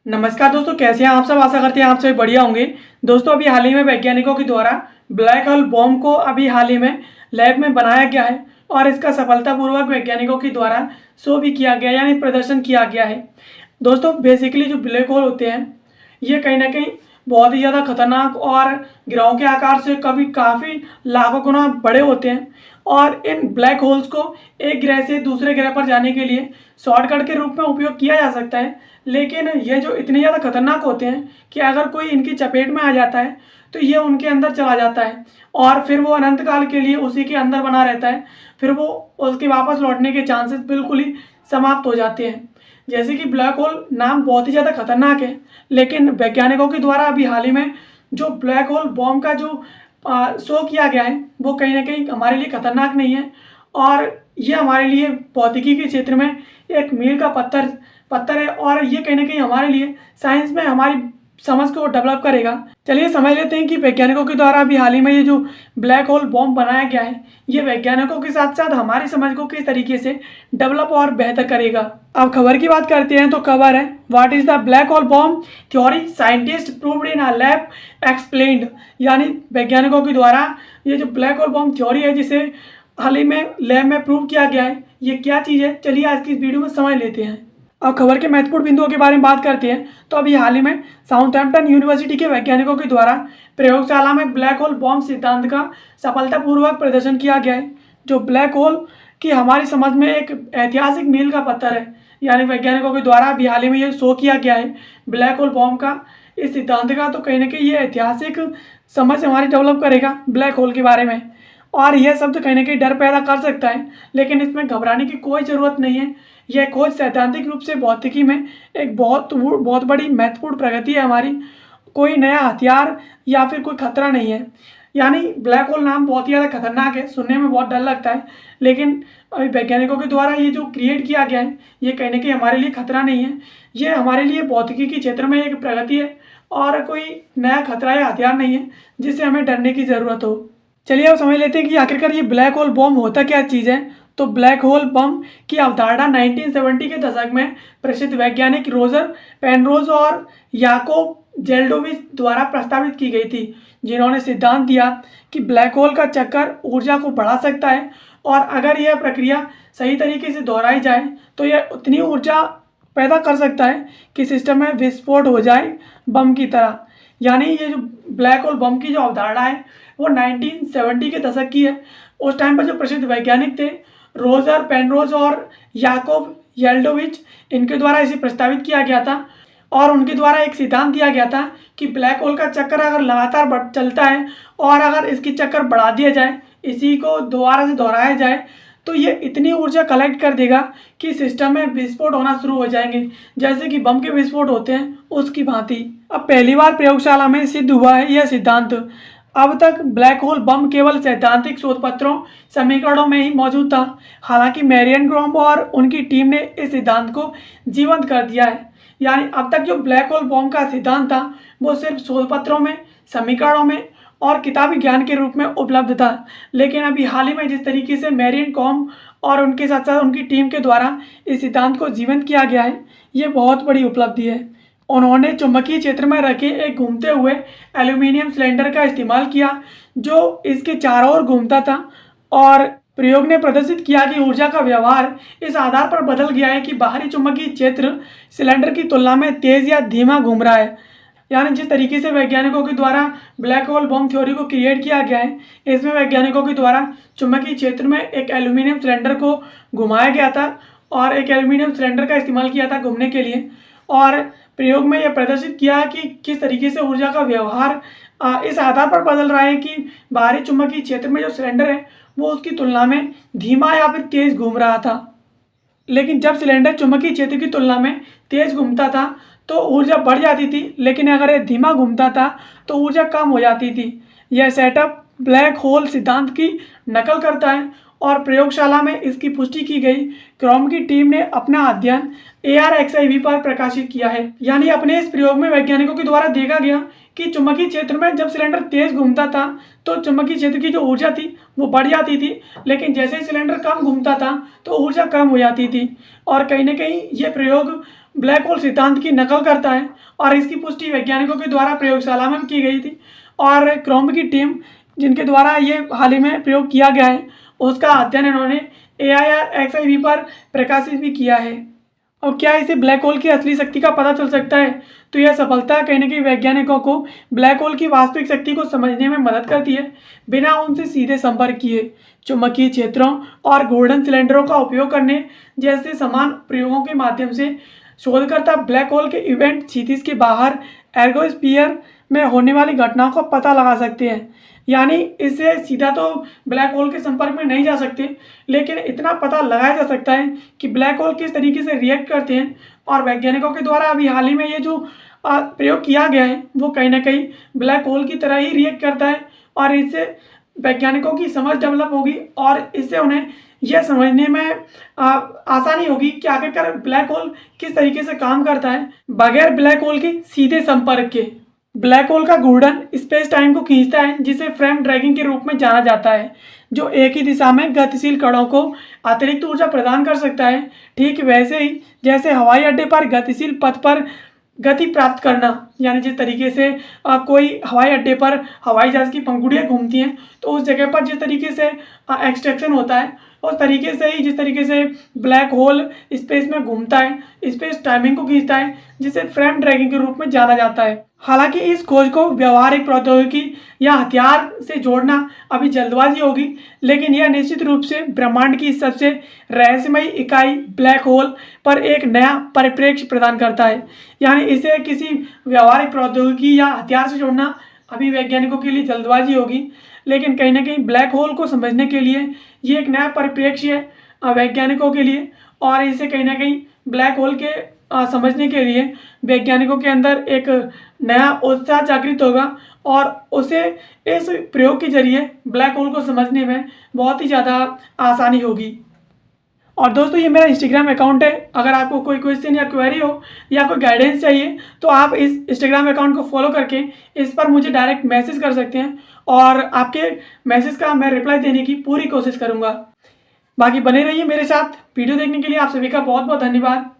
नमस्कार दोस्तों, कैसे हैं आप सब। आशा करते हैं आप सभी बढ़िया होंगे। दोस्तों, अभी हाल ही में वैज्ञानिकों के द्वारा ब्लैक होल बॉम्ब को अभी हाल ही में लैब में बनाया गया है और इसका सफलतापूर्वक वैज्ञानिकों के द्वारा शो भी किया गया, यानी प्रदर्शन किया गया है। दोस्तों, बेसिकली जो ब्लैक होल होते हैं ये कहीं ना कहीं बहुत ही ज़्यादा खतरनाक और ग्रहों के आकार से कभी काफ़ी लाखों गुना बड़े होते हैं और इन ब्लैक होल्स को एक ग्रह से दूसरे ग्रह पर जाने के लिए शॉर्टकट के रूप में उपयोग किया जा सकता है। लेकिन ये जो इतने ज़्यादा खतरनाक होते हैं कि अगर कोई इनकी चपेट में आ जाता है तो ये उनके अंदर चला जाता है और फिर वो अनंत काल के लिए उसी के अंदर बना रहता है। फिर वो उसके वापस लौटने के चांसेस बिल्कुल ही समाप्त हो जाते हैं। जैसे कि ब्लैक होल नाम बहुत ही ज़्यादा खतरनाक है, लेकिन वैज्ञानिकों के द्वारा अभी हाल ही में जो ब्लैक होल बॉम्ब का जो शो किया गया है वो कहीं ना कहीं हमारे लिए खतरनाक नहीं है और ये हमारे लिए भौतिकी के क्षेत्र में एक मील का पत्थर पत्थर है और ये कहीं ना कहीं हमारे लिए साइंस में हमारी समझ को डेवलप करेगा। चलिए समझ लेते हैं कि वैज्ञानिकों के द्वारा अभी हाल ही में ये जो ब्लैक होल बॉम्ब बनाया गया है ये वैज्ञानिकों के साथ साथ हमारी समझ को किस तरीके से डेवलप और बेहतर करेगा। अब खबर की बात करते हैं तो खबर है, what is the black hole bomb theory scientist proved in a lab explained. यानी वैज्ञानिकों के द्वारा ये जो ब्लैक होल बॉम्ब थ्योरी है जिसे हाल ही में लैब में प्रूव किया गया है, ये क्या चीज़ है चलिए आज की इस वीडियो में समझ लेते हैं। अब खबर के महत्वपूर्ण बिंदुओं के बारे में बात करते हैं तो अभी हाल ही में साउथहैम्पटन यूनिवर्सिटी के वैज्ञानिकों के द्वारा प्रयोगशाला में ब्लैक होल बॉम्ब सिद्धांत का सफलतापूर्वक प्रदर्शन किया गया है। जो ब्लैक होल की हमारी समझ में एक ऐतिहासिक मील का पत्थर है, यानी वैज्ञानिकों के द्वारा अभी हाल ही में ये शो किया गया है ब्लैक होल बॉम्ब का इस सिद्धांत का। तो कहीं ना कहीं ये ऐतिहासिक समझ हमारी डेवलप करेगा ब्लैक होल के बारे में और यह शब्द कहीं ना कहीं डर पैदा कर सकता है, लेकिन इसमें घबराने की कोई ज़रूरत नहीं है। यह खोज सैद्धांतिक रूप से भौतिकी में एक बहुत बड़ी महत्वपूर्ण प्रगति है हमारी। कोई नया हथियार या फिर कोई खतरा नहीं है। यानी ब्लैक होल नाम बहुत ही ज़्यादा खतरनाक है, सुनने में बहुत डर लगता है, लेकिन अभी वैज्ञानिकों के द्वारा ये जो क्रिएट किया गया है ये कहीं ना कहीं हमारे लिए खतरा नहीं है। ये हमारे लिए भौतिकी के क्षेत्र में एक प्रगति है और कोई नया खतरा या हथियार नहीं है जिससे हमें डरने की ज़रूरत हो। चलिए अब समझ लेते हैं कि आखिरकार ये ब्लैक होल बॉम्ब होता क्या चीज़ है। तो ब्लैक होल बम की अवधारणा 1970 के दशक में प्रसिद्ध वैज्ञानिक रोजर पेनरोज और याकोब जेल्डोविच द्वारा प्रस्तावित की गई थी, जिन्होंने सिद्धांत दिया कि ब्लैक होल का चक्कर ऊर्जा को बढ़ा सकता है और अगर यह प्रक्रिया सही तरीके से दोहराई जाए तो यह उतनी ऊर्जा पैदा कर सकता है कि सिस्टम में विस्फोट हो जाए बम की तरह। यानी ये जो ब्लैक होल बम की जो अवधारणा है वो 1970 के दशक की है। उस टाइम पर जो प्रसिद्ध वैज्ञानिक थे रोजर पेनरोज और याकोब येल्डोविच, इनके द्वारा इसे प्रस्तावित किया गया था और उनके द्वारा एक सिद्धांत दिया गया था कि ब्लैक होल का चक्कर अगर लगातार चलता है और अगर इसकी चक्कर बढ़ा दिया जाए, इसी को दोबारा से दोहराया जाए, तो ये इतनी ऊर्जा कलेक्ट कर देगा कि सिस्टम में विस्फोट होना शुरू हो जाएंगे, जैसे कि बम के विस्फोट होते हैं उसकी भांति। अब पहली बार प्रयोगशाला में सिद्ध हुआ है यह सिद्धांत। अब तक ब्लैक होल बम केवल सैद्धांतिक शोध पत्रों समीकरणों में ही मौजूद था। हालांकि मैरियन ग्रोम और उनकी टीम ने इस सिद्धांत को जीवंत कर दिया है। यानी अब तक जो ब्लैक होल बम का सिद्धांत था वो सिर्फ शोध पत्रों में, समीकरणों में और किताबी ज्ञान के रूप में उपलब्ध था, लेकिन अभी हाल ही में जिस तरीके से मैरियन कॉम और उनके साथ साथ उनकी टीम के द्वारा इस सिद्धांत को जीवंत किया गया है, ये बहुत बड़ी उपलब्धि है। उन्होंने चुंबकीय क्षेत्र में रखे एक घूमते हुए एल्यूमिनियम सिलेंडर का इस्तेमाल किया जो इसके चारों ओर घूमता था और प्रयोग ने प्रदर्शित किया कि ऊर्जा का व्यवहार इस आधार पर बदल गया है कि बाहरी चुंबकीय क्षेत्र सिलेंडर की तुलना में तेज या धीमा घूम रहा है। यानी जिस तरीके से वैज्ञानिकों के द्वारा ब्लैक होल बम थ्योरी को क्रिएट किया गया है, इसमें वैज्ञानिकों के द्वारा चुंबकीय क्षेत्र में एक एल्यूमिनियम सिलेंडर को घुमाया गया था और एक एल्यूमिनियम सिलेंडर का इस्तेमाल किया था घूमने के लिए और प्रयोग में यह प्रदर्शित किया कि किस तरीके से ऊर्जा का व्यवहार इस आधार पर बदल रहा है कि बाहरी चुंबकीय क्षेत्र में जो सिलेंडर है वो उसकी तुलना में धीमा या फिर तेज घूम रहा था। लेकिन जब सिलेंडर चुंबकीय क्षेत्र की तुलना में तेज घूमता था तो ऊर्जा बढ़ जाती थी, लेकिन अगर यह धीमा घूमता था तो ऊर्जा कम हो जाती थी। यह सेटअप ब्लैक होल सिद्धांत की नकल करता है और प्रयोगशाला में इसकी पुष्टि की गई। क्रॉम की टीम ने अपना अध्ययन ARXIV पर प्रकाशित किया है। यानी अपने इस प्रयोग में वैज्ञानिकों के द्वारा देखा गया कि चुंबकीय क्षेत्र में जब सिलेंडर तेज घूमता था तो चुंबकीय क्षेत्र की जो ऊर्जा थी वो बढ़ जाती थी, लेकिन जैसे ही सिलेंडर कम घूमता था तो ऊर्जा कम हो जाती थी। और कहीं ना कहीं ये प्रयोग ब्लैक होल सिद्धांत की नकल करता है और इसकी पुष्टि वैज्ञानिकों के द्वारा प्रयोगशाला में की गई थी। और क्रोम की टीम जिनके द्वारा ये हाल ही में प्रयोग किया गया है, उसका अध्ययन इन्होंने AIRXIV पर प्रकाशित भी किया है। और क्या इसे ब्लैक होल की असली शक्ति का पता चल सकता है? तो यह सफलता कहीं न कहीं वैज्ञानिकों को ब्लैक होल की वास्तविक शक्ति को समझने में मदद करती है, बिना उनसे सीधे संपर्क किए। चुंबकीय क्षेत्रों और गोल्डन सिलेंडरों का उपयोग करने जैसे समान प्रयोगों के माध्यम से शोधकर्ता ब्लैक होल के इवेंट क्षितिज के बाहर एर्गोस्फीयर में होने वाली घटनाओं का पता लगा सकते हैं। यानी इससे सीधा तो ब्लैक होल के संपर्क में नहीं जा सकते, लेकिन इतना पता लगाया जा सकता है कि ब्लैक होल किस तरीके से रिएक्ट करते हैं। और वैज्ञानिकों के द्वारा अभी हाल ही में ये जो प्रयोग किया गया है वो कहीं ना कहीं ब्लैक होल की तरह ही रिएक्ट करता है। और इससे वैज्ञानिकों की समझ डेवलप होगी और इससे उन्हें यह समझने में आसानी होगी कि आखिरकार ब्लैक होल किस तरीके से काम करता है बगैर ब्लैक होल के सीधे संपर्क के। ब्लैक होल का घूर्णन स्पेस टाइम को खींचता है, जिसे फ्रेम ड्रैगिंग के रूप में जाना जाता है, जो एक ही दिशा में गतिशील कणों को अतिरिक्त ऊर्जा प्रदान कर सकता है। ठीक वैसे ही जैसे हवाई अड्डे पर गतिशील पथ पर गति प्राप्त करना, यानी जिस तरीके से कोई हवाई अड्डे पर हवाई जहाज़ की पंखुड़ियाँ घूमती हैं, तो उस जगह पर जिस तरीके से एक्सट्रैक्शन होता है, उस तरीके से ही जिस तरीके से ब्लैक होल स्पेस में घूमता है, स्पेस टाइमिंग को खींचता है, जिसे फ्रेम ड्रैगिंग के रूप में जाना जाता है। हालांकि इस खोज को व्यावहारिक प्रौद्योगिकी या हथियार से जोड़ना अभी जल्दबाजी होगी, लेकिन यह निश्चित रूप से ब्रह्मांड की सबसे रहस्यमयी इकाई ब्लैक होल पर एक नया परिप्रेक्ष्य प्रदान करता है। यानी इसे किसी व्यावहारिक प्रौद्योगिकी या हथियार से जोड़ना अभी वैज्ञानिकों के लिए जल्दबाजी होगी, लेकिन कहीं ना कहीं ब्लैक होल को समझने के लिए ये एक नया परिप्रेक्ष्य है वैज्ञानिकों के लिए। और इसे कहीं ना कहीं ब्लैक होल के समझने के लिए वैज्ञानिकों के अंदर एक नया उत्साह जागृत होगा और उसे इस प्रयोग के जरिए ब्लैक होल को समझने में बहुत ही ज़्यादा आसानी होगी। और दोस्तों ये मेरा इंस्टाग्राम अकाउंट है, अगर आपको कोई क्वेश्चन या क्वेरी हो या कोई गाइडेंस चाहिए तो आप इस इंस्टाग्राम अकाउंट को फॉलो करके इस पर मुझे डायरेक्ट मैसेज कर सकते हैं और आपके मैसेज का मैं रिप्लाई देने की पूरी कोशिश करूँगा। बाकी बने रहिए मेरे साथ। वीडियो देखने के लिए आप सभी का बहुत बहुत धन्यवाद।